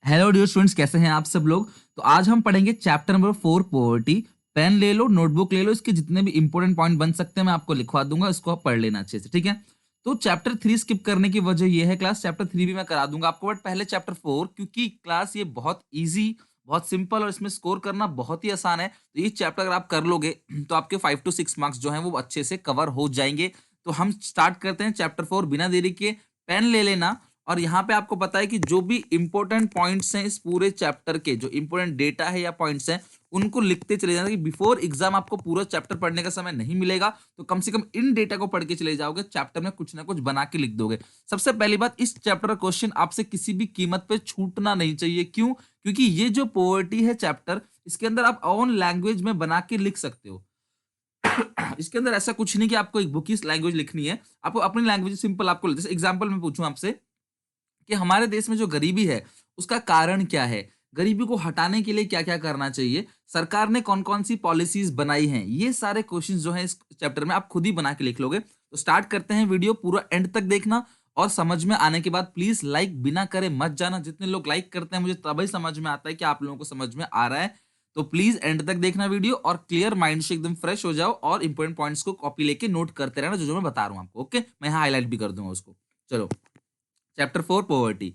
Hello dear students, कैसे हैं आप सब लोग। तो आज हम पढ़ेंगे चैप्टर नंबर 4 पॉवर्टी। पेन ले लो, नोटबुक ले लो, इसके जितने भी इंपॉर्टेंट पॉइंट बन सकते हैं मैं आपको लिखवा दूंगा, इसको आप पढ़ लेना अच्छे से, ठीक है। तो चैप्टर 3 स्किप करने की वजह ये है, क्लास चैप्टर 3 भी मैं करा दूंगा आपको, बट पहले चैप्टर 4, क्योंकि क्लास ये बहुत ईजी, बहुत सिंपल और इसमें स्कोर करना बहुत ही आसान है। तो ये चैप्टर अगर आप कर लोगे तो आपके 5 to 6 मार्क्स जो हैं वो अच्छे से कवर हो जाएंगे। तो हम स्टार्ट करते हैं चैप्टर 4 बिना देरी के। पेन ले लेना, और यहाँ पे आपको पता है कि जो भी इंपॉर्टेंट पॉइंट्स हैं इस पूरे चैप्टर के, जो इंपॉर्टेंट डेटा है या पॉइंट्स हैं, उनको लिखते चले जाना कि बिफोर एग्जाम आपको पूरा चैप्टर पढ़ने का समय नहीं मिलेगा, तो कम से कम इन डेटा को पढ़ के चले जाओगे, चैप्टर में कुछ ना कुछ बना के लिख दोगे। सबसे पहली बात, इस चैप्टर का क्वेश्चन आपसे किसी भी कीमत पे छूटना नहीं चाहिए। क्यों? क्योंकि ये जो पोवर्टी है चैप्टर, इसके अंदर आप ओन लैंग्वेज में बना के लिख सकते हो। इसके अंदर ऐसा कुछ नहीं कि आपको एक बुक की लैंग्वेज लिखनी है, आपको अपनी लैंग्वेज सिंपल, आपको जैसे एग्जांपल मैं पूछूं आपसे कि हमारे देश में जो गरीबी है उसका कारण क्या है, गरीबी को हटाने के लिए क्या क्या करना चाहिए, सरकार ने कौन कौन सी पॉलिसीज बनाई हैं, ये सारे क्वेश्चंस जो हैं इस चैप्टर में आप खुद ही बना के लिख लोगे। तो स्टार्ट करते हैं, वीडियो पूरा एंड तक देखना, और समझ में आने के बाद प्लीज लाइक बिना करे मत जाना। जितने लोग लाइक करते हैं मुझे तभी समझ में आता है कि आप लोगों को समझ में आ रहा है। तो प्लीज एंड तक देखना वीडियो, और क्लियर माइंड से एकदम फ्रेश हो जाओ, और इंपॉर्टेंट पॉइंट्स को कॉपी लेके नोट करते रहना, जो जो मैं बता रहा हूँ आपको। ओके, मैं यहाँ हाईलाइट भी कर दूंगा उसको। चलो, चैप्टर 4 पॉवर्टी।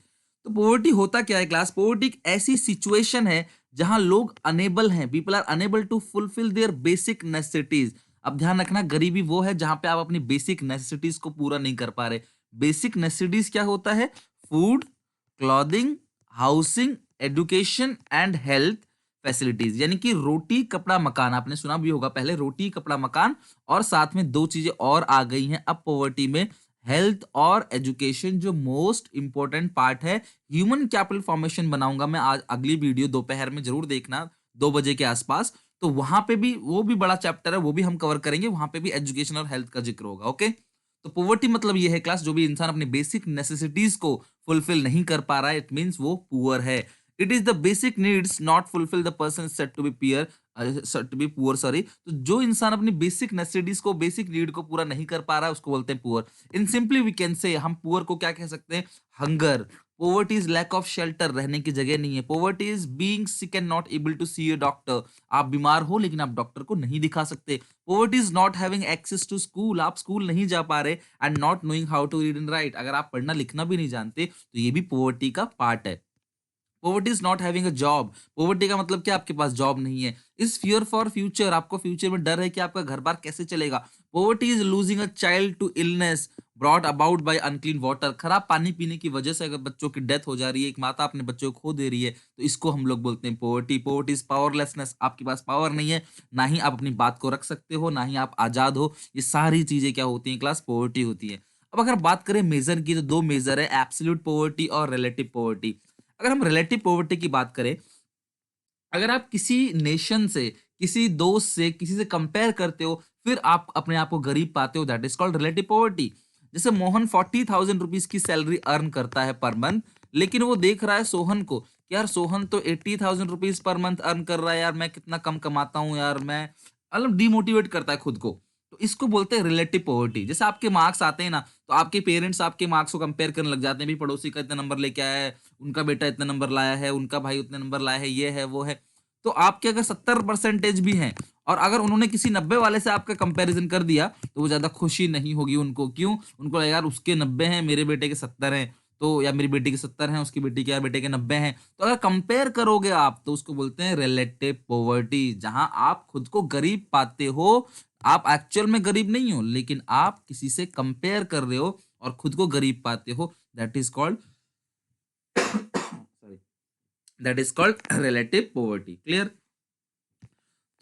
तो पॉवर्टी होता क्या है क्लास? पॉवर्टी एक ऐसी सिचुएशन है जहां लोग अनेबल हैं, people are unable to fulfil their basic necessities. अब ध्यान रखना, गरीबी वो है जहां पे आप अपनी बेसिक नेसेसिटीज को पूरा नहीं कर पा रहे। बेसिक नेसेसिटीज क्या होता है? Food, clothing, housing, education and health facilities, यानी कि रोटी कपड़ा मकान। आपने सुना भी होगा पहले, रोटी कपड़ा मकान, और साथ में दो चीजें और आ गई हैं अब पॉवर्टी में, हेल्थ और एजुकेशन, जो मोस्ट इंपॉर्टेंट पार्ट है। ह्यूमन कैपिटल फॉर्मेशन बनाऊंगा मैं आज, अगली वीडियो दोपहर में जरूर देखना, 2 बजे के आसपास। तो वहां पे भी, वो भी बड़ा चैप्टर है, वो भी हम कवर करेंगे, वहां पे भी एजुकेशन और हेल्थ का जिक्र होगा। ओके, तो पोवर्टी मतलब ये है क्लास, जो भी इंसान अपनी बेसिक नेसेसिटीज को फुलफिल नहीं कर पा रहा है, इट मींस वो पुअर है। It is the basic needs not fulfil the person said to be pier, to be poor, sorry. तो जो इंसान अपनी बेसिक नेसेसिटीज को, बेसिक नीड को पूरा नहीं कर पा रहा है, उसको बोलते हैं poor. In simply we can say, हम पुअर को क्या कह सकते हैं? Hunger. Poverty is lack of shelter, रहने की जगह नहीं है। Poverty is being sick and not able to see a doctor, आप बीमार हो लेकिन आप डॉक्टर को नहीं दिखा सकते। Poverty is not having access to school, आप स्कूल नहीं जा पा रहे। And not knowing how to read and write, अगर आप पढ़ना लिखना भी नहीं जानते तो ये भी पोवर्टी का पार्ट है। Poverty is not having a job, poverty का मतलब क्या? आपके पास जॉब नहीं है। इज फियर फॉर फ्यूचर, आपको फ्यूचर में डर है कि आपका घर बार कैसे चलेगा। Poverty is losing a child to illness brought about by unclean water, खराब पानी पीने की वजह से अगर बच्चों की डेथ हो जा रही है, एक माता अपने बच्चों को खो दे रही है, तो इसको हम लोग बोलते हैं पोवर्टी। पोवर्टी इज पावरलेसनेस, आपके पास पावर नहीं है, ना ही आप अपनी बात को रख सकते हो, ना ही आप आजाद हो। ये सारी चीजें क्या होती हैं क्लास? पोवर्टी होती है। अब अगर बात करें मेजर की, तो दो मेजर है, एब्सोल्यूट पोवर्टी और रिलेटिव पोवर्टी। अगर हम रिलेटिव पॉवर्टी की बात करें, अगर आप किसी नेशन से, किसी दोस्त से, किसी से कंपेयर करते हो, फिर आप अपने आप को गरीब पाते हो, that is called relative poverty. जैसे मोहन 40,000 रुपीज की सैलरी अर्न करता है पर मंथ, लेकिन वो देख रहा है सोहन को कि यार सोहन तो 80,000 रुपीज पर मंथ अर्न कर रहा है, यार मैं कितना कम कमाता हूँ यार, मैं मतलब डिमोटिवेट करता है खुद को। तो इसको बोलते हैं रिलेटिव पॉवर्टी। जैसे आपके मार्क्स आते हैं ना, तो आपके पेरेंट्स आपके मार्क्स को कंपेयर करने लग जाते हैं, भी पड़ोसी का इतना नंबर लेके आया है, उनका बेटा इतना नंबर लाया है, उनका भाई उतने नंबर लाया है, ये है वो है। तो आपके अगर 70% भी हैं, और अगर उन्होंने किसी 90 वाले से आपका कंपैरिजन कर दिया, तो वो ज्यादा खुशी नहीं होगी उनको। क्यों? उनको लगेगा यार उसके 90 हैं, मेरे बेटे के 70 हैं, तो या मेरी बेटी के 70 हैं, उसकी बेटी के, यार बेटे के 90 हैं। तो अगर कंपेयर करोगे आप, तो उसको बोलते हैं रिलेटिव पॉवर्टी, जहां आप खुद को गरीब पाते हो। आप एक्चुअल में गरीब नहीं हो, लेकिन आप किसी से कंपेयर कर रहे हो और खुद को गरीब पाते हो, that is called sorry, that is called relative poverty. Clear?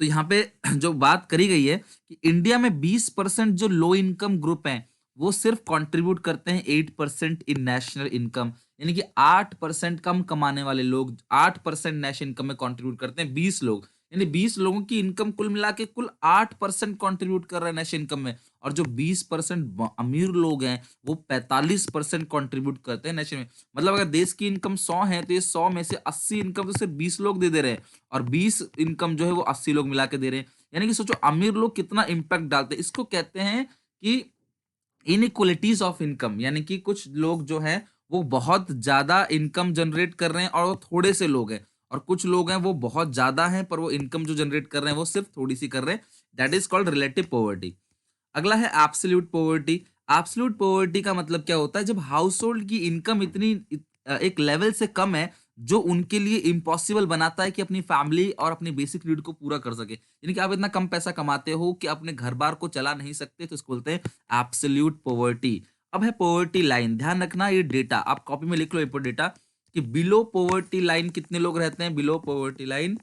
तो यहाँ पे जो बात करी गई है कि इंडिया में 20% जो लो इनकम ग्रुप हैं, वो सिर्फ कंट्रीब्यूट करते हैं 8% इन नेशनल इनकम, यानी कि 8% कम कमाने वाले लोग 8% नेशनल इनकम में कंट्रीब्यूट करते हैं, 20 लोग, यानी 20 लोगों की इनकम कुल मिला के कुल 8% कंट्रीब्यूट कर रहे हैं नेशनल इनकम में। और जो 20% अमीर लोग हैं, वो 45% कंट्रीब्यूट करते हैं नेशनल में। मतलब अगर देश की इनकम 100 है, तो ये 100 में से 80 इनकम तो सिर्फ 20 लोग दे दे रहे हैं, और 20 इनकम जो है वो 80 लोग मिला के दे रहे हैं। यानी कि सोचो अमीर लोग कितना इंपैक्ट डालते हैं। इसको कहते हैं कि इनइक्वलिटीज ऑफ इनकम, यानी कि कुछ लोग जो हैं वो बहुत ज्यादा इनकम जनरेट कर रहे हैं और वो थोड़े से लोग हैं, और कुछ लोग हैं वो बहुत ज्यादा हैं पर वो इनकम जो जनरेट कर रहे हैं वो सिर्फ थोड़ी सी कर रहे हैं। That is called relative poverty. अगला है एब्सोल्यूट पॉवर्टी। एब्सोल्यूट पॉवर्टी का मतलब क्या होता है, जब हाउस होल्ड की इनकम एक लेवल से कम है जो उनके लिए इम्पॉसिबल बनाता है कि अपनी फैमिली और अपनी बेसिक नीड को पूरा कर सके, यानी कि आप इतना कम पैसा कमाते हो कि अपने घर बार को चला नहीं सकते, तो इसको बोलते हैं एब्सोल्यूट पॉवर्टी। अब है पॉवर्टी लाइन। ध्यान रखना ये डेटा आप कॉपी में लिख लो, ये डेटा कि बिलो पॉवर्टी लाइन कितने लोग रहते हैं। बिलो पॉवर्टी लाइन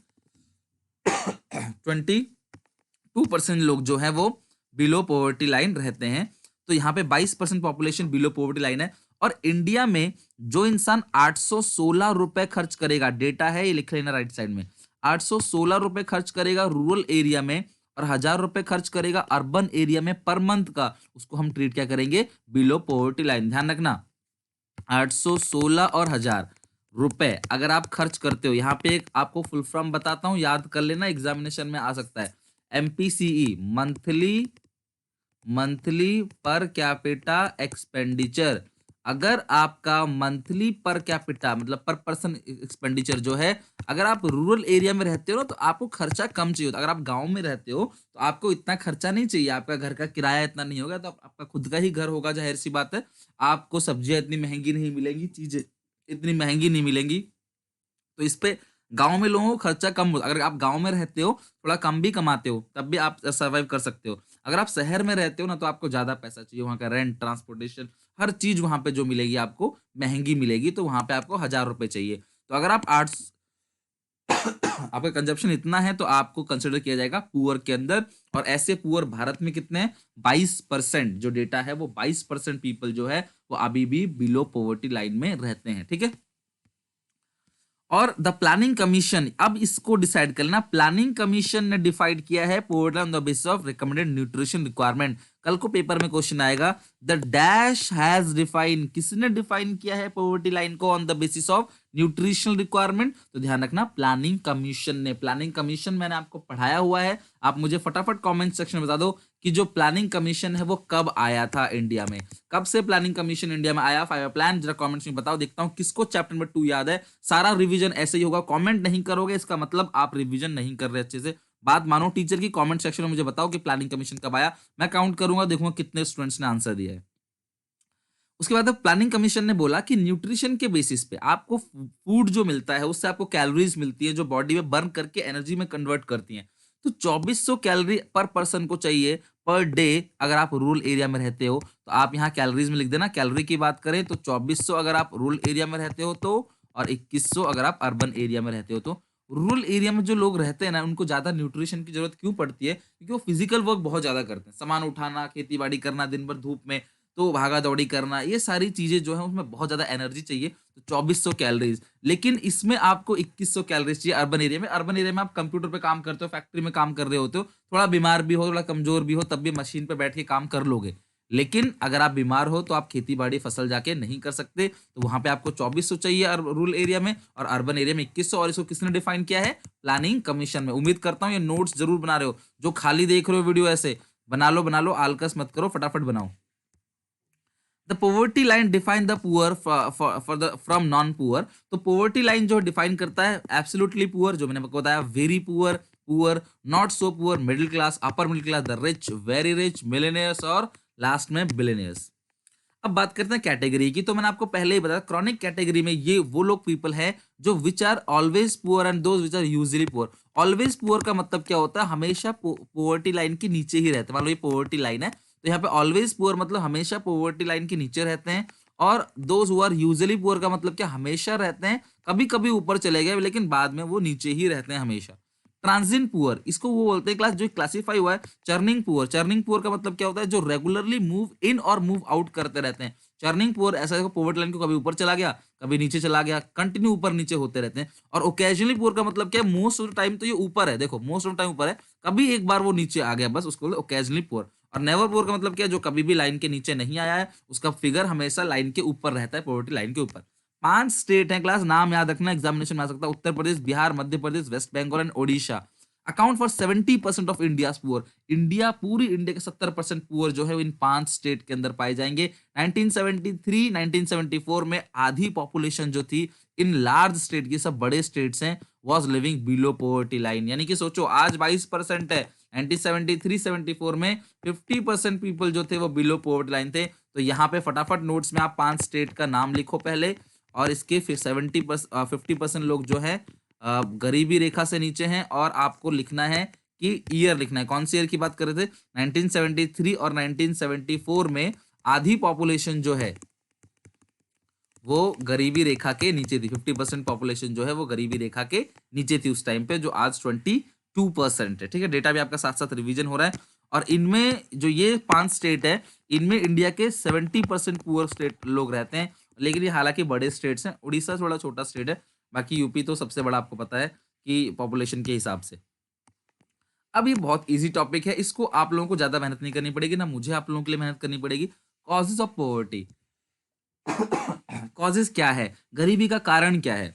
22% लोग जो है वो बिलो पॉवर्टी लाइन रहते हैं। तो यहाँ पे 22% पॉपुलेशन बिलो पॉवर्टी लाइन है। और इंडिया में जो इंसान 816 रुपए खर्च करेगा, डेटा है ये लिख लेना राइट साइड में, 816 रुपए खर्च करेगा रूरल एरिया में और 1000 रुपए खर्च करेगा अर्बन एरिया में पर मंथ का, उसको हम ट्रीट क्या करेंगे, बिलो पॉवर्टी लाइन। ध्यान रखना 816 और 1000 रुपए अगर आप खर्च करते हो, यहाँ पे एक आपको फुल फॉर्म बताता हूं, याद कर लेना, एग्जामिनेशन में आ सकता है। MPCE, monthly monthly per capita expenditure. अगर आपका मंथली पर कैपिटा मतलब पर पर्सन एक्सपेंडिचर जो है, अगर आप रूरल एरिया में रहते हो ना तो आपको खर्चा कम चाहिए होता है। अगर आप गांव में रहते हो तो आपको इतना खर्चा नहीं चाहिए, आपका घर का किराया इतना नहीं होगा, तो आपका खुद का ही घर होगा, जाहिर सी बात है। आपको सब्जियां इतनी महंगी नहीं मिलेंगी, चीजें इतनी महंगी नहीं मिलेंगी, तो इस पे गांव में लोगों को खर्चा कम होता। अगर आप गांव में रहते हो, थोड़ा कम भी कमाते हो, तब भी आप सर्वाइव कर सकते हो। अगर आप शहर में रहते हो ना तो आपको ज्यादा पैसा चाहिए, वहां का रेंट, ट्रांसपोर्टेशन, हर चीज वहां पे जो मिलेगी आपको महंगी मिलेगी, तो वहां पे आपको 1000 रुपए चाहिए। तो अगर आप आठ आपका कंजप्शन इतना है तो आपको कंसिडर किया जाएगा पुअर के अंदर। और ऐसे पुअर भारत में कितने हैं, 22%। जो डेटा है वो 22% पीपल जो है वो अभी भी बिलो पॉवर्टी लाइन में रहते हैं, ठीक है। और द प्लानिंग कमीशन, अब इसको डिसाइड करना, प्लानिंग कमीशन ने डिफाइड किया है poverty on the basis of recommended nutrition requirement. कल को पेपर में क्वेश्चन आएगा, द डैश हैज डिफाइन, किसने डिफाइन किया है पॉवर्टी लाइन को on the basis of nutritional requirement, तो ध्यान रखना प्लानिंग कमीशन ने। प्लानिंग कमीशन मैंने आपको पढ़ाया हुआ है, आप मुझे फटाफट कमेंट सेक्शन में बता दो कि जो प्लानिंग कमीशन है वो कब आया था इंडिया में, कब से प्लानिंग कमीशन इंडिया में आया, 5 प्लान, जरा कमेंट्स में बताओ, देखता हूं किसको चैप्टर नंबर 2 याद है। सारा रिवीजन ऐसे ही होगा, कमेंट नहीं करोगे इसका मतलब आप रिवीजन नहीं कर रहे अच्छे से। बात मानो टीचर की, कमेंट सेक्शन में मुझे बताओ कि प्लानिंग कमीशन कब आया, मैं काउंट करूंगा, देखूंगा कितने स्टूडेंट्स ने आंसर दिया है। उसके बाद प्लानिंग कमीशन ने बोला कि न्यूट्रिशन के बेसिस पे आपको फूड जो मिलता है उससे आपको कैलोरीज मिलती है जो बॉडी में बर्न करके एनर्जी में कन्वर्ट करती हैं। तो 2400 कैलोरी पर पर्सन को चाहिए पर डे। अगर आप रूरल एरिया में रहते हो तो आप यहाँ कैलोरीज में लिख देना। कैलोरी की बात करें तो 2400 अगर आप रूरल एरिया में रहते हो तो, और 2100 अगर आप अर्बन एरिया में रहते हो तो। रूरल एरिया में जो लोग रहते हैं ना उनको ज्यादा न्यूट्रिशन की जरूरत क्यों पड़ती है, क्योंकि वो फिजिकल वर्क बहुत ज्यादा करते हैं, सामान उठाना, खेती बाड़ी करना, दिन भर धूप में तो भागा दौड़ी करना, ये सारी चीजें जो है उसमें बहुत ज्यादा एनर्जी चाहिए, तो 2400 कैलोरीज। लेकिन इसमें आपको 2100 कैलोरीज चाहिए अर्बन एरिया में। अर्बन एरिया में आप कंप्यूटर पे काम करते हो, फैक्ट्री में काम कर रहे होते हो, थोड़ा बीमार भी हो, थोड़ा कमजोर भी हो, तब भी मशीन पे बैठ के काम कर लोगे। लेकिन अगर आप बीमार हो तो आप खेती बाड़ी फसल जाके नहीं कर सकते, तो वहां पे आपको 2400 चाहिए रूरल एरिया में, और अर्बन एरिया में 2100। और इसको किसने डिफाइन किया है, प्लानिंग कमीशन में। उम्मीद करता हूँ ये नोट्स जरूर बना रहे हो, जो खाली देख रहे हो वीडियो ऐसे बना लो, आलकस मत करो, फटाफट बनाओ। The poverty line define the poor for the from non poor. तो पोवर्टी लाइन जो डिफाइन करता है एब्सोल्युटली पुअर, जो मैंने आपको बताया, very poor, poor, not so poor, middle class, upper middle class, the rich, very rich, millionaires, और last में बिलियनियर्स। अब बात करते हैं कैटेगरी की। तो मैंने आपको पहले ही बताया क्रॉनिक कैटेगरी में ये वो लोग पीपल हैं जो which are always poor and those which are usually poor. Always poor का मतलब क्या होता है, हमेशा पोवर्टी लाइन के नीचे ही रहते हैं। मान लो ये पोवर्टी लाइन है तो यहाँ पे ऑलवेज पुअर मतलब हमेशा पोवर्टी लाइन के नीचे रहते हैं। और those who are usually poor का मतलब क्या, हमेशा रहते हैं, कभी कभी ऊपर चले गए लेकिन बाद में वो नीचे ही रहते हैं हमेशा। ट्रांजिट पुअर, इसको वो बोलते हैं क्लास जो क्लासीफाई हुआ है चर्निंग पुअर। चर्निंग पुअर का मतलब क्या होता है, जो रेगुलरली मूव इन और मूव आउट करते रहते हैं। चर्निंग पुअर ऐसा है पोवर्टी लाइन को कभी ऊपर चला गया, कभी नीचे चला गया, कंटिन्यू ऊपर नीचे होते रहते हैं। और ओकेजनली पुअर का मतलब क्या है, मोस्ट ऑफ द टाइम तो ये ऊपर है, देखो मोस्ट ऑफ द टाइम ऊपर है, कभी एक बार वो नीचे आ गया बस, उसको ओकेजनली पुअर। और नेवर पुअर का मतलब क्या है, जो कभी भी लाइन के नीचे नहीं आया है, उसका फिगर हमेशा लाइन के ऊपर रहता है, पोवर्टी लाइन के ऊपर। 5 स्टेट हैं क्लास, नाम याद रखना, एग्जामिनेशन में आ सकता है, Uttar Pradesh, Bihar, Madhya Pradesh, West Bengal and Odisha. Account for 70% of India poor. पूरी इंडिया के 70% पुअर जो है इन 5 स्टेट के अंदर पाए जाएंगे। 1973 1974 में आधी पॉपुलेशन जो थी इन लार्ज स्टेट, ये सब बड़े स्टेट्स हैं, was living below poverty line. यानी कि सोचो आज 22% है, 1973 74 में 50% पीपल जो थे वो बिलो पॉवर्टी लाइन थे। तो यहाँ पे फटाफट नोट्स में आप 5 स्टेट का नाम लिखो पहले, और इसके फिर 50% लोग जो है गरीबी रेखा से नीचे हैं। और आपको लिखना है कि ईयर लिखना है, कौन सी ईयर की बात कर रहे थे, 1973 और 1974 में आधी पॉपुलेशन जो है वो गरीबी रेखा के नीचे थी। 50% पॉपुलेशन जो है वो गरीबी रेखा के नीचे थी उस टाइम पे, जो आज 22% है। ठीक है, डेटा भी आपका साथ साथ रिवीजन हो रहा है। और इनमें जो ये 5 स्टेट है, इनमें इंडिया के 70% पुअर स्टेट लोग रहते हैं। लेकिन ये हालांकि बड़े स्टेट्स हैं, उड़ीसा थोड़ा छोटा स्टेट है, बाकी यूपी तो सबसे बड़ा आपको पता है कि पॉपुलेशन के हिसाब से। अब ये बहुत इजी टॉपिक है, इसको आप लोगों को ज्यादा मेहनत नहीं करनी पड़ेगी, ना मुझे आप लोगों के लिए मेहनत करनी पड़ेगी। Causes of poverty. कॉजेज क्या है, गरीबी का कारण क्या है?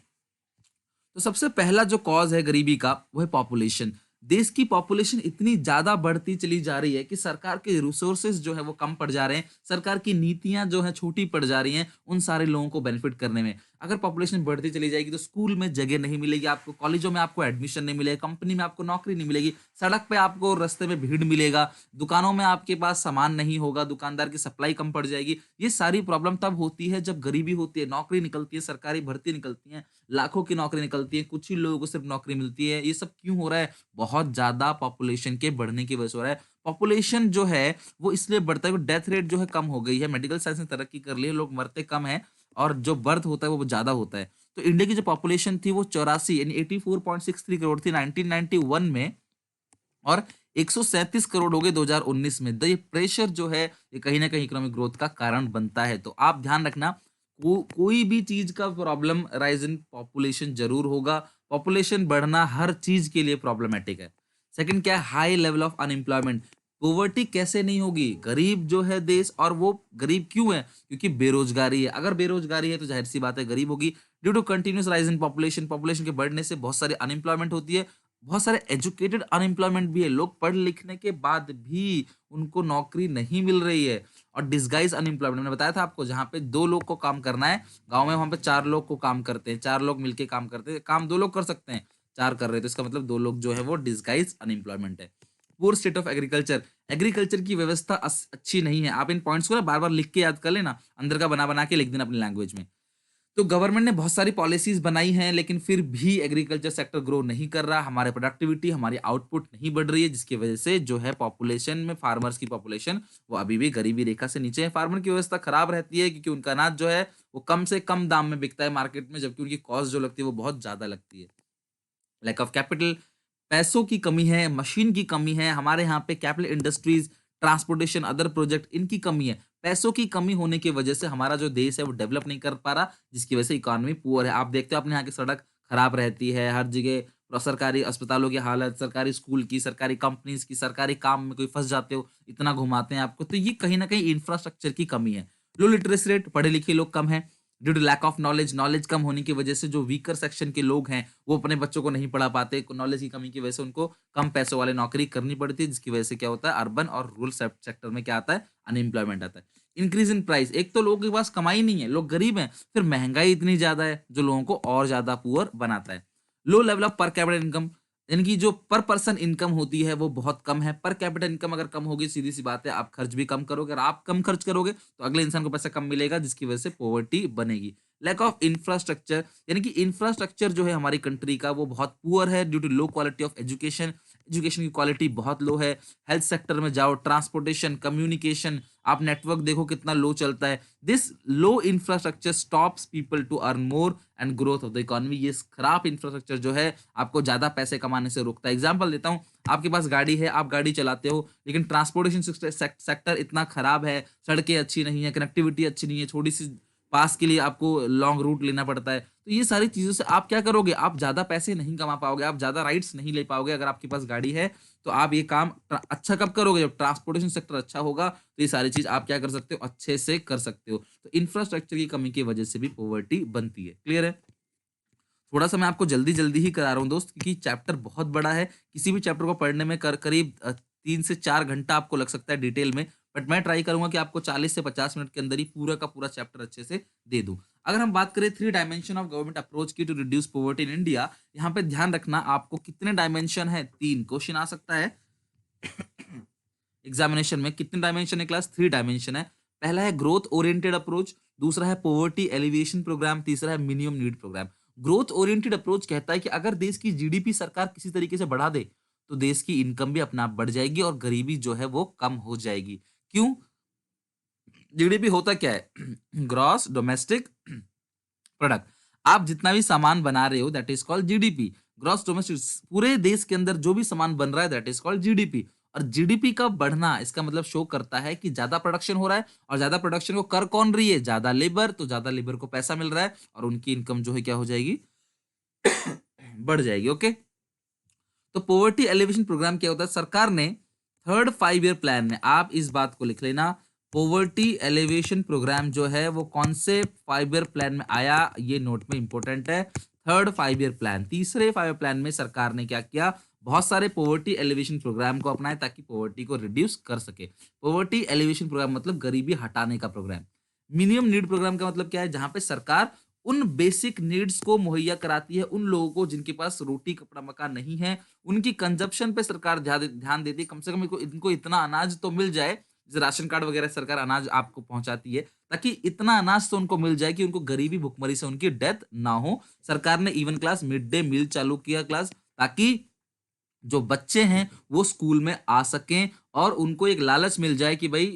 तो सबसे पहला जो कॉज है गरीबी का वो है पॉपुलेशन। देश की पॉपुलेशन इतनी ज्यादा बढ़ती चली जा रही है कि सरकार के रिसोर्सेज जो है वो कम पड़ जा रहे हैं, सरकार की नीतियां जो है छोटी पड़ जा रही हैं उन सारे लोगों को बेनिफिट करने में। अगर पॉपुलेशन बढ़ती चली जाएगी तो स्कूल में जगह नहीं मिलेगी आपको, कॉलेजों में आपको एडमिशन नहीं मिलेगा, कंपनी में आपको नौकरी नहीं मिलेगी, सड़क पे आपको रास्ते में भीड़ मिलेगा, दुकानों में आपके पास सामान नहीं होगा, दुकानदार की सप्लाई कम पड़ जाएगी। ये सारी प्रॉब्लम तब होती है जब गरीबी होती है, नौकरी निकलती है, सरकारी भर्ती निकलती है, लाखों की नौकरी निकलती है, कुछ ही लोगों को सिर्फ नौकरी मिलती है। ये सब क्यों हो रहा है? बहुत ज्यादा पॉपुलेशन के बढ़ने की वजह से हो रहा है। पॉपुलेशन जो है वो इसलिए बढ़ता है, डेथ रेट जो है कम हो गई है, मेडिकल साइंस ने तरक्की कर ली है, लोग मरते कम है और जो बर्थ होता है वो ज्यादा होता है। तो इंडिया की जो पॉपुलेशन थी वो 84 यानी 84.63 करोड़ थी 1991 में, और 137 करोड़ हो गए 2019 में। ये प्रेशर जो है ये कहीं ना कहीं इकोनॉमिक ग्रोथ का कारण बनता है। तो आप ध्यान रखना, कोई भी चीज का प्रॉब्लम राइज इन पॉपुलेशन जरूर होगा। पॉपुलेशन बढ़ना हर चीज के लिए प्रॉब्लमेटिक है। सेकंड क्या है, high level of unemployment. Poverty कैसे नहीं होगी, गरीब जो है देश, और वो गरीब क्यों है? क्योंकि बेरोजगारी है। अगर बेरोजगारी है तो जाहिर सी बात है गरीब होगी। Due to continuous rise in population, population के बढ़ने से बहुत सारी अनएम्प्लॉयमेंट होती है, बहुत सारे एजुकेटेड अनएम्प्लॉयमेंट भी है, लोग पढ़ लिखने के बाद भी उनको नौकरी नहीं मिल रही है। और डिस्गाइज अनएम्प्लॉयमेंट, मैंने बताया था आपको, जहाँ पे 2 लोग को काम करना है गांव में, वहां पे 4 लोग को काम करते हैं, 4 लोग मिलके काम करते हैं, काम 2 लोग कर सकते हैं, 4 कर रहे हैं, तो इसका मतलब 2 लोग जो है वो डिस्गाइज अनएम्प्लॉयमेंट है। Poor state of agriculture, agriculture की व्यवस्था अच्छी नहीं है। आप इन पॉइंट्स को ना बार बार लिख के याद कर लेना, अंदर का बना बना के लिख देना अपनी लैंग्वेज में। तो गवर्नमेंट ने बहुत सारी पॉलिसीज बनाई हैं, लेकिन फिर भी एग्रीकल्चर सेक्टर ग्रो नहीं कर रहा, हमारे प्रोडक्टिविटी, हमारी आउटपुट नहीं बढ़ रही है, जिसकी वजह से जो है पॉपुलेशन में फार्मर्स की पॉपुलेशन वो अभी भी गरीबी रेखा से नीचे है। फार्मर की व्यवस्था खराब रहती है क्योंकि उनका अनाज जो है वो कम से कम दाम में बिकता है मार्केट में, जबकि उनकी कॉस्ट जो लगती है वो बहुत ज्यादा लगती है। लैक ऑफ कैपिटल, पैसों की कमी है, मशीन की कमी है, हमारे यहाँ पे capital industries, transportation, other project, इनकी कमी है। पैसों की कमी होने की वजह से हमारा जो देश है वो डेवलप नहीं कर पा रहा, जिसकी वजह से इकोनॉमी पुअर है। आप देखते हो अपने यहाँ की सड़क खराब रहती है, हर जगह सरकारी अस्पतालों की हालत, सरकारी स्कूल की, सरकारी कंपनीज की, सरकारी काम में कोई फंस जाते हो, इतना घुमाते हैं आपको। तो ये कहीं ना कहीं इंफ्रास्ट्रक्चर की कमी है। लो लिटरेसी रेट, पढ़े लिखे लोग कम है। Due to lack of knowledge, knowledge कम होने की वजह से जो वीकर सेक्शन के लोग हैं वो अपने बच्चों को नहीं पढ़ा पाते, नॉलेज की कमी की वजह से उनको कम पैसों वाले नौकरी करनी पड़ती है, जिसकी वजह से क्या होता है, अर्बन और रूरल सेक्टर में क्या आता है, अनएम्प्लॉयमेंट आता है। इंक्रीज इन प्राइस, एक तो लोगों के पास कमाई नहीं है, लोग गरीब हैं, फिर महंगाई इतनी ज्यादा है जो लोगों को और ज्यादा पुअर बनाता है। लो लेवल ऑफ पर कैपिटल इनकम, इनकी जो पर पर्सन इनकम होती है वो बहुत कम है। पर कैपिटल इनकम अगर कम होगी, सीधी सी बात है आप खर्च भी कम करोगे, अगर आप कम खर्च करोगे तो अगले इंसान को पैसा कम मिलेगा, जिसकी वजह से पॉवर्टी बनेगी। लैक ऑफ इंफ्रास्ट्रक्चर, यानी कि इंफ्रास्ट्रक्चर जो है हमारी कंट्री का वो बहुत पुअर है due to low quality of education, education की क्वालिटी बहुत लो है। हेल्थ सेक्टर में जाओ, ट्रांसपोर्टेशन, कम्युनिकेशन, आप नेटवर्क देखो कितना लो चलता है। This low infrastructure stops people to earn more and growth of the economy. ये खराब इंफ्रास्ट्रक्चर जो है आपको ज्यादा पैसे कमाने से रोकता है। एग्जांपल देता हूँ, आपके पास गाड़ी है, आप गाड़ी चलाते हो, लेकिन ट्रांसपोर्टेशन सेक्टर इतना खराब है, सड़कें अच्छी नहीं है, कनेक्टिविटी अच्छी नहीं है, थोड़ी सी पास के लिए आपको लॉन्ग रूट लेना पड़ता है। तो ये सारी चीजों से आप क्या करोगे, आप ज्यादा पैसे नहीं कमा पाओगे, आप ज्यादा राइट्स नहीं ले पाओगे। अगर आपके पास गाड़ी है तो आप ये काम अच्छा कब करोगे, जब ट्रांसपोर्टेशन सेक्टर अच्छा होगा, तो ये सारी चीज आप क्या कर सकते हो, अच्छे से कर सकते हो। तो इंफ्रास्ट्रक्चर की कमी की वजह से भी पॉवर्टी बनती है। क्लियर है? थोड़ा सा मैं आपको जल्दी जल्दी ही करा रहा हूँ दोस्त, क्योंकि चैप्टर बहुत बड़ा है। किसी भी चैप्टर को पढ़ने में करीब 3 से 4 घंटा आपको लग सकता है डिटेल में, बट मैं ट्राई करूंगा कि आपको 40 से 50 मिनट के अंदर ही पूरा का पूरा चैप्टर अच्छे से दे दूं। अगर हम बात करें 3 डायमेंशन ऑफ गवर्नमेंट अप्रोच की to reduce poverty in India, यहाँ पे ध्यान रखना आपको कितने डायमेंशन है, 3 क्वेश्चन आ सकता है एग्जामिनेशन में। कितने डायमेंशन है क्लास? 3 डायमेंशन है। पहला है ग्रोथ ओरिएंटेड अप्रोच, दूसरा है पॉवर्टी एलिवेशन प्रोग्राम, तीसरा है minimum need programme. Growth oriented approach कहता है कि अगर देश की जीडीपी सरकार किसी तरीके से बढ़ा दे तो देश की इनकम भी अपने आप बढ़ जाएगी और गरीबी जो है वो कम हो जाएगी। क्यों? जीडीपी होता क्या है? Gross domestic product. आप जितना भी सामान बना रहे हो that is called GDP. Gross domestic, पूरे देश के अंदर जो भी सामान बन रहा है दैट इज कॉल्ड जीडीपी। और जीडीपी का बढ़ना इसका मतलब शो करता है कि ज्यादा प्रोडक्शन हो रहा है, और ज्यादा प्रोडक्शन को कर कौन रही है? ज्यादा लेबर, तो ज्यादा लेबर को पैसा मिल रहा है और उनकी इनकम जो है क्या हो जाएगी? बढ़ जाएगी। ओके, तो पॉवर्टी एलिवेशन प्रोग्राम क्या होता है? सरकार ने 3rd 5 ईयर प्लान में, आप इस बात को लिख लेना, पॉवर्टी एलिवेशन प्रोग्राम जो है वो कौन से 5 ईयर प्लान में आया, ये नोट में इंपॉर्टेंट है। 3rd 5 ईयर प्लान, तीसरे 5 ईयर प्लान में सरकार ने क्या किया? बहुत सारे पॉवर्टी एलिवेशन प्रोग्राम को अपनाए ताकि पॉवर्टी को रिड्यूस कर सके। पॉवर्टी एलिवेशन प्रोग्राम मतलब गरीबी हटाने का प्रोग्राम। मिनिमम नीड प्रोग्राम का मतलब क्या है? जहां पे सरकार उन बेसिक नीड्स को मुहैया कराती है उन लोगों को जिनके पास रोटी कपड़ा मकान नहीं है, उनकी कंजप्शन पे सरकार ध्यान देती है। कम से कम इनको इतना अनाज तो मिल जाए, जैसे राशन कार्ड वगैरह सरकार अनाज आपको पहुंचाती है, ताकि इतना अनाज तो उनको मिल जाए कि उनको गरीबी भुखमरी से उनकी डेथ ना हो। सरकार ने even class mid day meal चालू किया क्लास, ताकि जो बच्चे हैं वो स्कूल में आ सकें और उनको एक लालच मिल जाए कि भाई,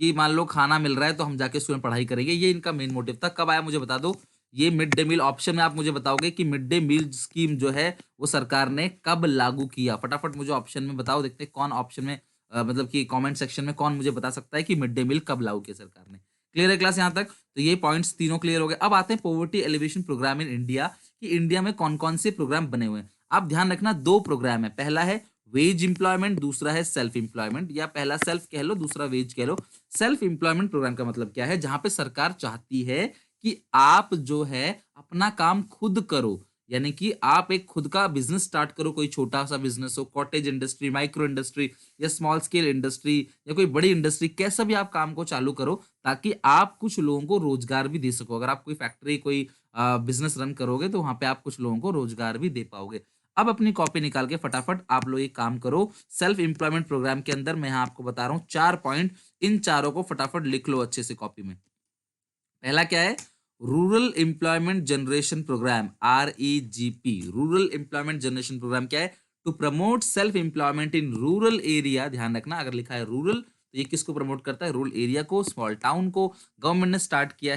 कि मान लो खाना मिल रहा है तो हम जाके स्कूल में पढ़ाई करेंगे। ये इनका मेन मोटिव था। कब आया मुझे बता दो। ये मिड डे मील ऑप्शन में आप मुझे बताओगे कि मिड डे मील स्कीम जो है वो सरकार ने कब लागू किया? फटाफट मुझे ऑप्शन में बताओ, देखते हैं कौन ऑप्शन में मतलब कि कमेंट सेक्शन में कौन मुझे बता सकता है कि मिड डे मील कब लागू किया सरकार ने। क्लियर है क्लास यहाँ तक? तो ये पॉइंट्स तीनों क्लियर हो गए। अब आते हैं poverty alleviation programme in India, कि इंडिया में कौन कौन से प्रोग्राम बने हुए हैं। आप ध्यान रखना, 2 प्रोग्राम है। पहला है वेज एम्प्लॉयमेंट, दूसरा है सेल्फ एम्प्लॉयमेंट, या पहला सेल्फ कह लो दूसरा वेज कह लो। सेल्फ एम्प्लॉयमेंट प्रोग्राम का मतलब क्या है? जहां पे सरकार चाहती है कि आप जो है अपना काम खुद करो, यानी कि आप एक खुद का बिजनेस स्टार्ट करो। कोई छोटा सा बिजनेस हो, कॉटेज इंडस्ट्री, माइक्रो इंडस्ट्री या स्मॉल स्केल इंडस्ट्री या कोई बड़ी इंडस्ट्री, कैसा भी आप काम को चालू करो ताकि आप कुछ लोगों को रोजगार भी दे सको। अगर आप कोई फैक्ट्री, कोई बिजनेस रन करोगे तो वहां पे आप कुछ लोगों को रोजगार भी दे पाओगे। अब अपनी कॉपी निकाल के फटाफट आप लोग एक काम करो। सेल्फ एम्प्लॉयमेंट प्रोग्राम के अंदर मैं यहाँ आपको बता रहा हूँ 4 पॉइंट, इन चारों को फटाफट लिख लो अच्छे से कॉपी में। पहला क्या है? Rural employment generation programme, REGP। Rural employment generation programme क्या है? To promote self employment in rural area. ध्यान रखना, अगर लिखा है रूरल तो ये किसको प्रमोट करता है? रूरल एरिया को, स्मॉल टाउन को। गवर्नमेंट ने स्टार्ट किया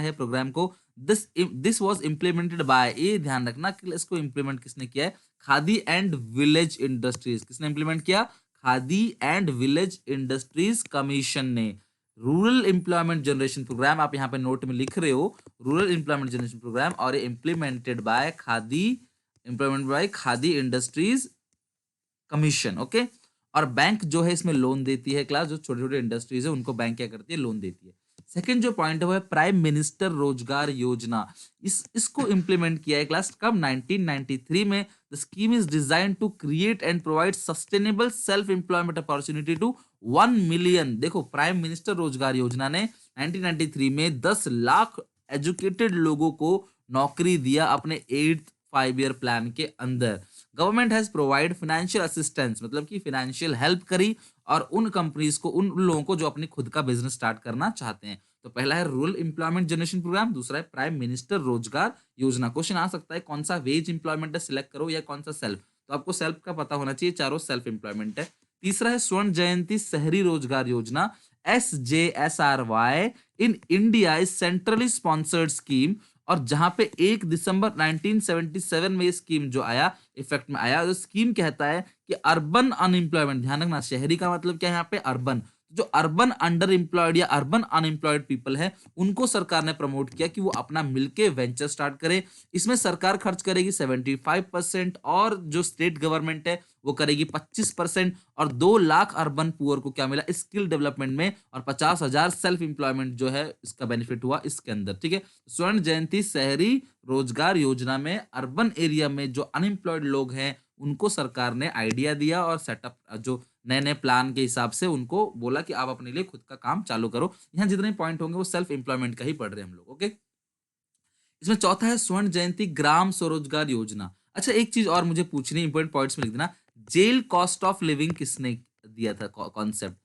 है, प्रोग्राम को। दिस वाज इम्प्लीमेंटेड बाय, ये ध्यान रखना कि इसको इम्प्लीमेंट किसने किया है? Khadi and village industries. किसने इम्प्लीमेंट किया? Khadi and village industries commission ने। रूरल एम्प्लॉयमेंट जनरेशन प्रोग्राम आप यहाँ पे नोट में लिख रहे हो, रूरल एम्प्लॉयमेंट जनरेशन प्रोग्राम, और ये implemented by khadi industries commission. Okay, और बैंक जो है इसमें लोन देती है क्लास, जो छोटे छोटे इंडस्ट्रीज है उनको बैंक क्या करती है? लोन देती है। सेकंड जो पॉइंट है वो है प्राइम मिनिस्टर रोजगार योजना। इसको इंप्लीमेंट किया है क्लास कब? 1993 में। The scheme is design to create and provide sustainable self employment opportunity to 1 million. देखो, प्राइम मिनिस्टर रोजगार योजना ने 1993 में 10 लाख एजुकेटेड लोगों को नौकरी दिया अपने 8th 5 ईयर प्लान के अंदर। Government has provide financial assistance, मतलब कि फाइनेंशियल हेल्प करी, और उन कंपनीज को, उन लोगों को जो अपनी खुद का बिजनेस स्टार्ट करना चाहते हैं। तो पहला है रूरल एम्प्लॉयमेंट जनरेशन प्रोग्राम, दूसरा है प्राइम मिनिस्टर रोजगार योजना। क्वेश्चन आ सकता है कौन सा वेज एम्प्लॉयमेंट है, सिलेक्ट करो, या कौन सा सेल्फ। तो आपको सेल्फ का पता होना चाहिए, चारों सेल्फ एम्प्लॉयमेंट है। तीसरा है स्वर्ण जयंती शहरी रोजगार योजना, SJSRY in India is centrally sponsored scheme. और जहां पे 1 दिसंबर 1977 में ये स्कीम जो आया, इफेक्ट में आया, जो स्कीम कहता है कि अर्बन अनएम्प्लॉयमेंट, ध्यान रखना शहरी का मतलब क्या है यहाँ पे? अर्बन। जो अर्बन अंडर एम्प्लॉयड या अर्बन अनएम्प्लॉयड पीपल है, उनको सरकार ने प्रमोट किया कि वो अपना मिलके वेंचर स्टार्ट करे। इसमें सरकार खर्च करेगी 75% और जो स्टेट गवर्नमेंट है वो करेगी 25%। और 2 लाख अर्बन पुअर को क्या मिला स्किल डेवलपमेंट में, और 50,000 सेल्फ एम्प्लॉयमेंट जो है इसका बेनिफिट हुआ इसके अंदर। ठीक है, स्वर्ण जयंती शहरी रोजगार योजना में अर्बन एरिया में जो अनएम्प्लॉयड लोग हैं उनको सरकार ने आइडिया दिया और सेटअप जो नए नए प्लान के हिसाब से उनको बोला कि आप अपने लिए खुद का काम चालू करो। यहाँ जितने पॉइंट होंगे वो सेल्फ एम्प्लॉयमेंट का ही पढ़ रहे हैं हम लोग। ओके, इसमें चौथा है स्वर्ण जयंती ग्राम स्वरोजगार योजना। अच्छा, एक चीज और मुझे पूछनी, इंपॉर्टेंट पॉइंट्स में लिख देना, जेल कॉस्ट ऑफ लिविंग किसने दिया था कॉन्सेप्ट?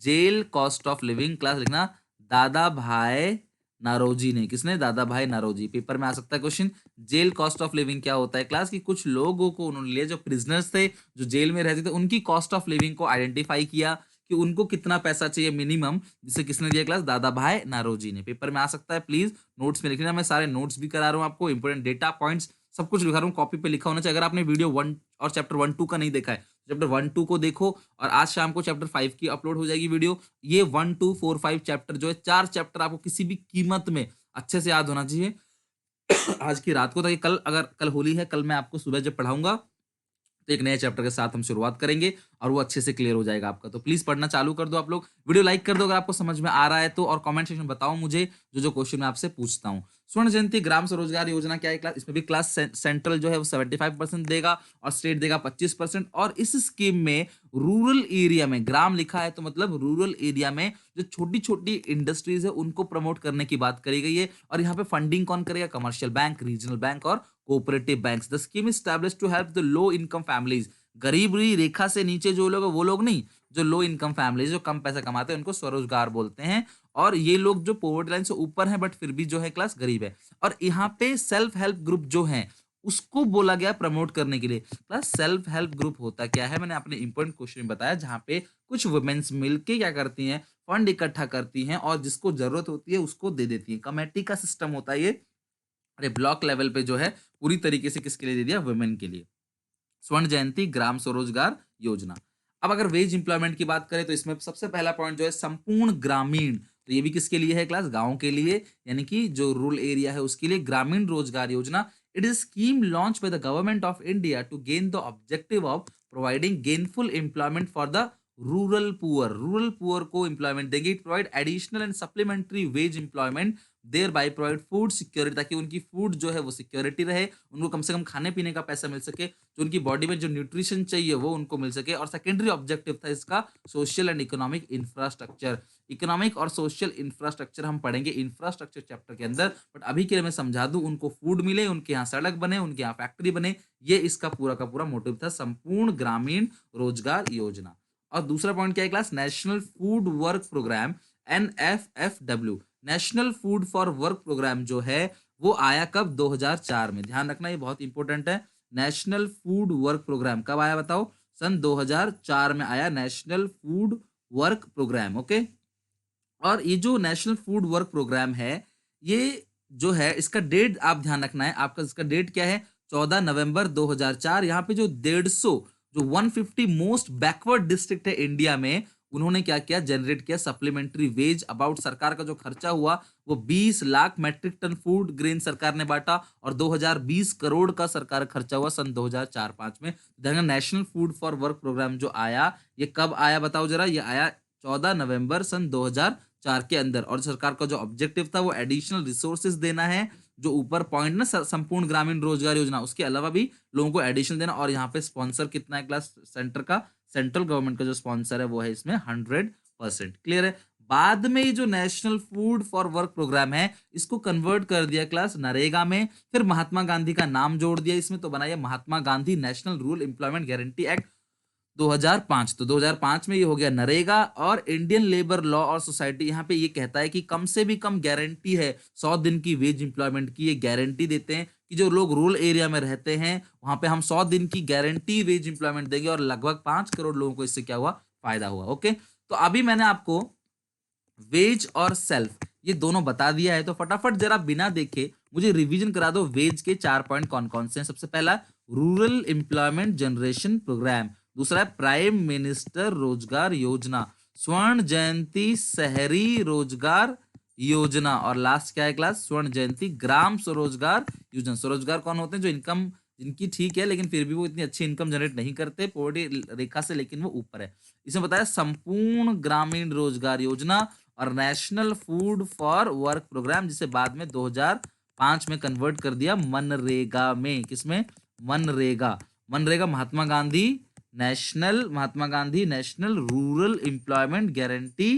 जेल कॉस्ट ऑफ लिविंग क्लास लिखना दादा भाई नारोजी ने। किसने? दादा भाई नारोजी। पेपर में आ सकता है क्वेश्चन। जेल कॉस्ट ऑफ लिविंग क्या होता है क्लास? की कुछ लोगों को उन्होंने लिया जो प्रिजनर्स थे, जो जेल में रहते थे, उनकी कॉस्ट ऑफ लिविंग को आइडेंटिफाई किया कि उनको कितना पैसा चाहिए मिनिमम, जिसे किसने दिया क्लास? दादा भाई नारोजी ने। पेपर में आ सकता है, प्लीज नोट्स में लिखना। मैं सारे नोट्स भी करा रहा हूँ आपको, इंपोर्टेंट डेटा पॉइंट्स सब कुछ लिखा रहा हूँ, कॉपी पे लिखा होना चाहिए। अगर आपने वीडियो 1 और चैप्टर 1-2 का नहीं देखा है, चैप्टर 1-2 को देखो, और आज शाम को चैप्टर 5 की अपलोड हो जाएगी वीडियो। ये 1-2-4-5 चैप्टर जो है, 4 चैप्टर आपको किसी भी कीमत में अच्छे से याद होना चाहिए आज की रात को, ताकि कल, अगर कल होली है, कल मैं आपको सुबह जब पढ़ाऊंगा तो एक नए चैप्टर के साथ हम शुरुआत करेंगे और वो अच्छे से क्लियर हो जाएगा आपका। तो प्लीज पढ़ना चालू कर दो आप लोग, वीडियो लाइक कर दो अगर आपको समझ में आ रहा है तो, और कमेंट सेक्शन में बताओ मुझे जो जो क्वेश्चन मैं आपसे पूछता हूँ। स्वर्ण जयंती ग्राम स्वरोजगार योजना क्या है क्लास? इसमें भी क्लास सेंट्रल जो है वो 75% देगा और स्टेट देगा 25%। और इस स्कीम में रूरल एरिया में, ग्राम लिखा है तो मतलब रूरल एरिया में जो छोटी छोटी इंडस्ट्रीज है उनको प्रमोट करने की बात करी गई है। और यहाँ पे फंडिंग कौन करेगा? कमर्शियल बैंक, रीजनल बैंक और cooperative banks. The scheme established to help the low income families. गरीबी रेखा से नीचे जो लोग हैं वो लोग नहीं, जो लो इनकम फैमिलीज जो कम पैसा कमाते हैं उनको स्वरोजगार बोलते हैं। और ये लोग जो पॉवर्टी लाइन से ऊपर हैं बट फिर भी जो है क्लास गरीब है। और यहाँ पे सेल्फ हेल्प ग्रुप जो है उसको बोला गया प्रमोट करने के लिए। प्लस सेल्फ हेल्प ग्रुप होता क्या है, मैंने अपने इंपॉर्टेंट क्वेश्चन में बताया, जहां पे कुछ वुमेन्स मिलके क्या करती हैं, फंड इकट्ठा करती हैं और जिसको जरूरत होती है उसको दे देती हैं। कमेटी का सिस्टम होता है ये। अरे ब्लॉक लेवल पे जो है पूरी तरीके से किसके लिए दे दिया? वुमेन के लिए। स्वर्ण जयंती ग्राम स्वरोजगार योजना। अब अगर वेज एम्प्लॉयमेंट की बात करें तो इसमें सबसे पहला पॉइंट जो है संपूर्ण ग्रामीण, तो ये भी किसके लिए है क्लास? गांव के लिए, यानी कि जो रूरल एरिया है उसके लिए ग्रामीण रोजगार योजना। It is scheme launch by the government of India to gain the objective of providing gainful employment for the rural poor. Rural poor को एम्प्लॉयमेंट देंगे। It provide additional and supplementary wage employment, thereby provide food security, ताकि उनकी food जो है वो security रहे, उनको कम से कम खाने पीने का पैसा मिल सके, जो उनकी बॉडी में जो न्यूट्रिशन चाहिए वो उनको मिल सके। और सेकेंडरी ऑब्जेक्टिव था इसका social and economic infrastructure. Economic और सोशल इंफ्रास्ट्रक्चर हम पढ़ेंगे इंफ्रास्ट्रक्चर चैप्टर के अंदर, बट अभी के लिए मैं समझा दूं, उनको फूड मिले, उनके यहाँ सड़क बने, उनके यहाँ फैक्ट्री बने, ये इसका पूरा का पूरा मोटिव था संपूर्ण ग्रामीण रोजगार योजना। और दूसरा पॉइंट क्या है class? National food work programme, NFFW। National food for work programme जो है वो आया कब? 2004 में। ध्यान रखना ये बहुत इंपॉर्टेंट है। नेशनल फूड वर्क प्रोग्राम कब आया बताओ? सन 2004 में आया national food work programme. Okay, और ये जो नेशनल फूड वर्क प्रोग्राम है, ये जो है इसका डेट आप ध्यान रखना है आपका। इसका डेट क्या है? 14 नवंबर 2004। यहाँ पे जो 150 जो 150 मोस्ट बैकवर्ड डिस्ट्रिक्ट है इंडिया में, उन्होंने क्या किया? जनरेट किया सप्लीमेंट्री वेज। अबाउट सरकार का जो खर्चा हुआ वो 20 lakh metric tonne food grain सरकार ने बांटा, और 2020 करोड़ का सरकार खर्चा हुआ सन 2004-5 में। National food for work programme जो आया, ये कब आया बताओ जरा? ये आया 14 नवंबर सन 2004 के अंदर। और सरकार का जो ऑब्जेक्टिव था वो एडिशनल रिसोर्सेज देना है, जो ऊपर पॉइंट ना संपूर्ण ग्रामीण रोजगार योजना, उसके अलावा भी लोगों को एडिशनल देना। और यहाँ पे स्पॉन्सर कितना है क्लास? सेंटर का, सेंट्रल गवर्नमेंट का जो स्पॉन्सर है वो है इसमें 100%। क्लियर है? बाद में ये जो national food for work programme है इसको कन्वर्ट कर दिया क्लास नरेगा में, फिर महात्मा गांधी का नाम जोड़ दिया इसमें, तो बनाया Mahatma Gandhi national rural employment guarantee Act 2005। तो 2005 में ये हो गया नरेगा। और इंडियन लेबर लॉ और सोसाइटी यहाँ पे ये कहता है कि कम से भी कम गारंटी है 100 दिन की वेज एम्प्लॉयमेंट की। ये गारंटी देते हैं कि जो लोग रूरल एरिया में रहते हैं वहां पे हम 100 दिन की गारंटी वेज एम्प्लॉयमेंट देंगे, और लगभग 5 करोड़ लोगों को इससे क्या हुआ? फायदा हुआ। ओके, तो अभी मैंने आपको वेज और सेल्फ ये दोनों बता दिया है, तो फटाफट जरा बिना देखे मुझे रिवीजन करा दो। वेज के 4 पॉइंट कौन कौन से हैं? सबसे पहला रूरल एम्प्लॉयमेंट जनरेशन प्रोग्राम, दूसरा है प्राइम मिनिस्टर रोजगार योजना, स्वर्ण जयंती शहरी रोजगार योजना, और लास्ट क्या है क्लास, स्वर्ण जयंती ग्राम स्वरोजगार योजना। स्वरोजगार कौन होते हैं, जो इनकम जिनकी ठीक है लेकिन फिर भी वो इतनी अच्छी इनकम जनरेट नहीं करते पॉवर्टी रेखा से, लेकिन वो ऊपर है। इसमें बताया संपूर्ण ग्रामीण रोजगार योजना और national food for work programme, जिसे बाद में 2005 में कन्वर्ट कर दिया मनरेगा में। किसमें, MNREGA. MNREGA Mahatma Gandhi national rural employment guarantee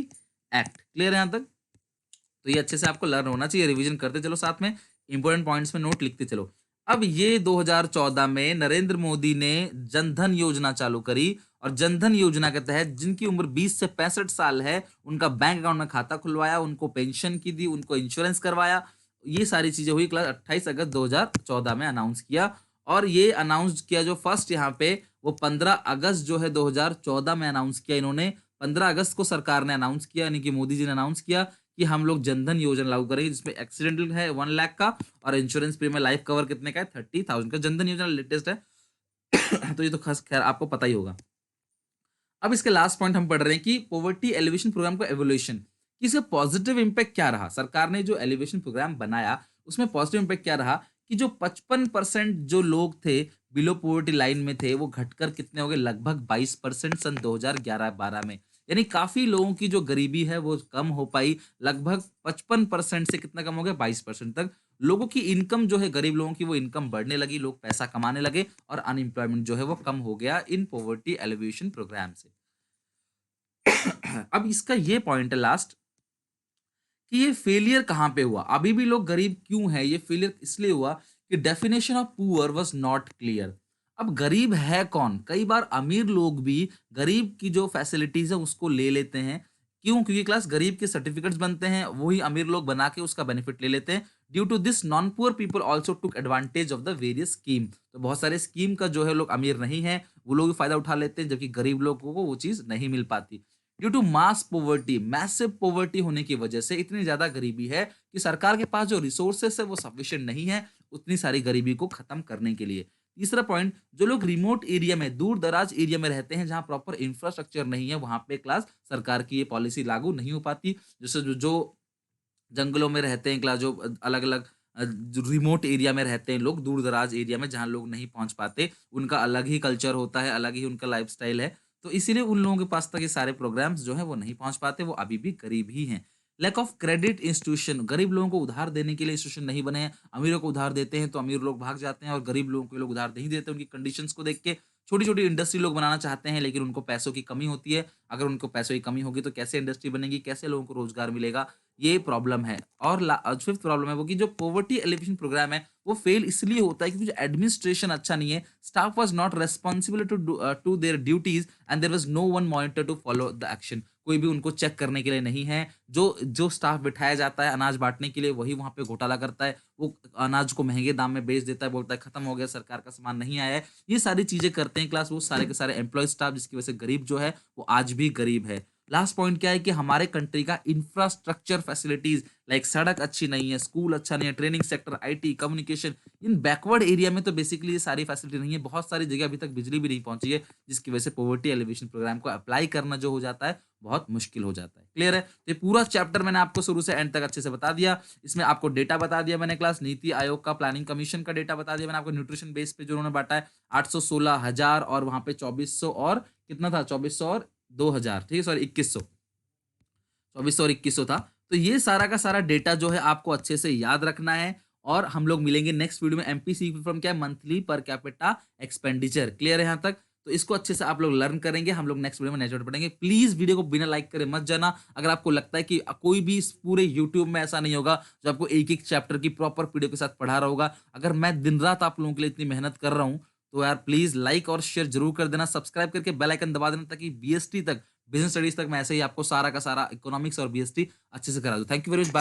act. Clear है यहाँ तक? तो ये अच्छे से आपको लर्न होना चाहिए, रिवीजन करते चलो साथ में, इंपॉर्टेंट पॉइंट्स में नोट लिखते चलो। अब ये 2014 में नरेंद्र मोदी ने जनधन योजना चालू करी, और जनधन योजना के तहत जिनकी उम्र 20 से 65 साल है उनका बैंक अकाउंट में खाता खुलवाया, उनको पेंशन की दी, उनको इंश्योरेंस करवाया। ये सारी चीजें हुई क्लास 28 अगस्त 2014 में अनाउंस किया। और ये अनाउंस किया जो फर्स्ट यहाँ पे, वो 15 अगस्त जो है 2014 में अनाउंस किया इन्होंने। 15 अगस्त को सरकार ने अनाउंस किया, यानी कि मोदी जी ने अनाउंस किया कि हम लोग जनधन योजना लागू करेंगे, जिसमें एक्सीडेंटल है 1 लाख का, और इंश्योरेंस प्रीमियम लाइफ कवर कितने का है, 30,000 का। जनधन योजना लेटेस्ट है तो ये तो खास खैर आपको पता ही होगा। अब इसके लास्ट पॉइंट हम पढ़ रहे हैं कि पॉवर्टी एलिवेशन प्रोग्राम का एवोल्यूशन, कि इसका पॉजिटिव इंपैक्ट क्या रहा। सरकार ने जो एलिवेशन प्रोग्राम बनाया उसमें पॉजिटिव इंपैक्ट क्या रहा, कि जो 55% जो लोग थे बिलो पॉवर्टी लाइन में थे, वो घटकर कितने हो गए, लगभग 22% सन 2011-12 में। यानी काफी लोगों की जो गरीबी है वो कम हो पाई, लगभग 55% से कितना कम हो गया, 22% तक। लोगों की इनकम जो है, गरीब लोगों की वो इनकम बढ़ने लगी, लोग पैसा कमाने लगे, और अनएम्प्लॉयमेंट जो है वो कम हो गया इन पॉवर्टी एलिवेशन प्रोग्राम से। अब इसका ये पॉइंट है लास्ट, कि ये फेलियर कहां पे हुआ, अभी भी लोग गरीब क्यों है। ये फेलियर इसलिए हुआ कि definition of poor was not clear. अब गरीब है कौन, कई बार अमीर लोग भी गरीब की जो फैसिलिटीज है उसको ले लेते हैं। क्यों, क्योंकि क्लास गरीब के सर्टिफिकेट्स बनते हैं, वही अमीर लोग बना के उसका बेनिफिट ले लेते हैं। Due to this non poor people also took advantage of the various scheme. तो बहुत सारे स्कीम का जो है, लोग अमीर नहीं है वो लोग भी फायदा उठा लेते हैं, जबकि गरीब लोगों को वो चीज नहीं मिल पाती। Due to mass poverty, massive poverty होने की वजह से इतनी ज्यादा गरीबी है कि सरकार के पास जो रिसोर्सेस है वो सफिशिएंट नहीं है उतनी सारी गरीबी को खत्म करने के लिए। तीसरा पॉइंट, जो लोग रिमोट एरिया में, दूर दराज एरिया में रहते हैं, जहां प्रॉपर इंफ्रास्ट्रक्चर नहीं है, वहां पे क्लास सरकार की ये पॉलिसी लागू नहीं हो पाती। जैसे जो जंगलों में रहते हैं क्लास, जो अलग अलग रिमोट एरिया में रहते हैं लोग, दूर दराज एरिया में जहाँ लोग नहीं पहुंच पाते, उनका अलग ही कल्चर होता है, अलग ही उनका लाइफस्टाइल है। तो इसीलिए उन लोगों के पास तक ये सारे प्रोग्राम्स जो है वो नहीं पहुंच पाते, वो अभी भी गरीब ही हैं। लैक ऑफ क्रेडिट इंस्टीट्यूशन, गरीब लोगों को उधार देने के लिए इंस्टीट्यूशन नहीं बने हैं। अमीरों को उधार देते हैं तो अमीर लोग भाग जाते हैं, और गरीब लोगों को लोग उधार नहीं देते, उनकी कंडीशंस को देख के। छोटी छोटी इंडस्ट्री लोग बनाना चाहते हैं, लेकिन उनको पैसों की कमी होती है। अगर उनको पैसों की कमी होगी तो कैसे इंडस्ट्री बनेगी, कैसे लोगों को रोजगार मिलेगा, ये प्रॉब्लम है। और फिफ्थ प्रॉब्लम है वो, कि जो पॉवर्टी एलिवेशन प्रोग्राम है वो फेल इसलिए होता है क्योंकि जो एडमिनिस्ट्रेशन अच्छा नहीं है, staff was not responsible to their duties, and there was no one monitor to follow the action. कोई भी उनको चेक करने के लिए नहीं है। जो जो स्टाफ बिठाया जाता है अनाज बांटने के लिए, वही वहां पे घोटाला करता है। वो अनाज को महंगे दाम में बेच देता है, बोलता है खत्म हो गया, सरकार का सामान नहीं आया है। ये सारी चीजें करते हैं क्लास वो सारे के सारे एम्प्लॉय स्टाफ, जिसकी वजह से गरीब जो है वो आज भी गरीब है। लास्ट पॉइंट क्या है, कि हमारे कंट्री का इंफ्रास्ट्रक्चर फैसिलिटीज, लाइक सड़क अच्छी नहीं है, स्कूल अच्छा नहीं है, training sector, IT, communication, in backward area में तो बेसिकली ये सारी फैसिलिटी नहीं है। बहुत सारी जगह अभी तक बिजली भी नहीं पहुंची है, जिसकी वजह से पॉवर्टी एलिवेशन प्रोग्राम को अप्लाई करना जो हो जाता है बहुत मुश्किल हो जाता है। क्लियर है? तो ये पूरा चैप्टर मैंने आपको शुरू से एंड तक अच्छे से बता दिया। इसमें आपको डेटा बता दिया मैंने क्लास, नीति आयोग का, प्लानिंग कमीशन का डेटा बता दिया मैंने आपको, न्यूट्रिशन बेस पे जो उन्होंने बांटा है 816,000, और वहां पे 2400 और कितना था, 2400 और 2000, ठीक है, सॉरी 2100, 2400 और 2100 था। तो ये सारा का सारा डेटा जो है आपको अच्छे से याद रखना है। और हम लोग मिलेंगे नेक्स्ट वीडियो में। एमपीसी फ्रॉम क्या है, monthly per capita expenditure. Clear है यहाँ तक? तो इसको अच्छे से आप लोग लर्न करेंगे। हम लोग नेक्स्ट वीडियो में नेक्स्ट पढ़ेंगे। प्लीज वीडियो को बिना लाइक करे मत जाना। अगर आपको लगता है कि कोई भी इस पूरे यूट्यूब में ऐसा नहीं होगा जो आपको एक एक चैप्टर की प्रॉपर पीडीएफ के साथ पढ़ा रहा होगा, अगर मैं दिन रात आप लोगों के लिए इतनी मेहनत कर रहा हूं, तो यार प्लीज लाइक और शेयर जरूर कर देना, सब्सक्राइब करके बेल आइकन दबा देना, ताकि बीएसटी तक, बिजनेस स्टडीज तक मैं ऐसे ही आपको सारा का सारा इकोनॉमिक्स और बीएसटी अच्छे से करा दूं। Thank you very much.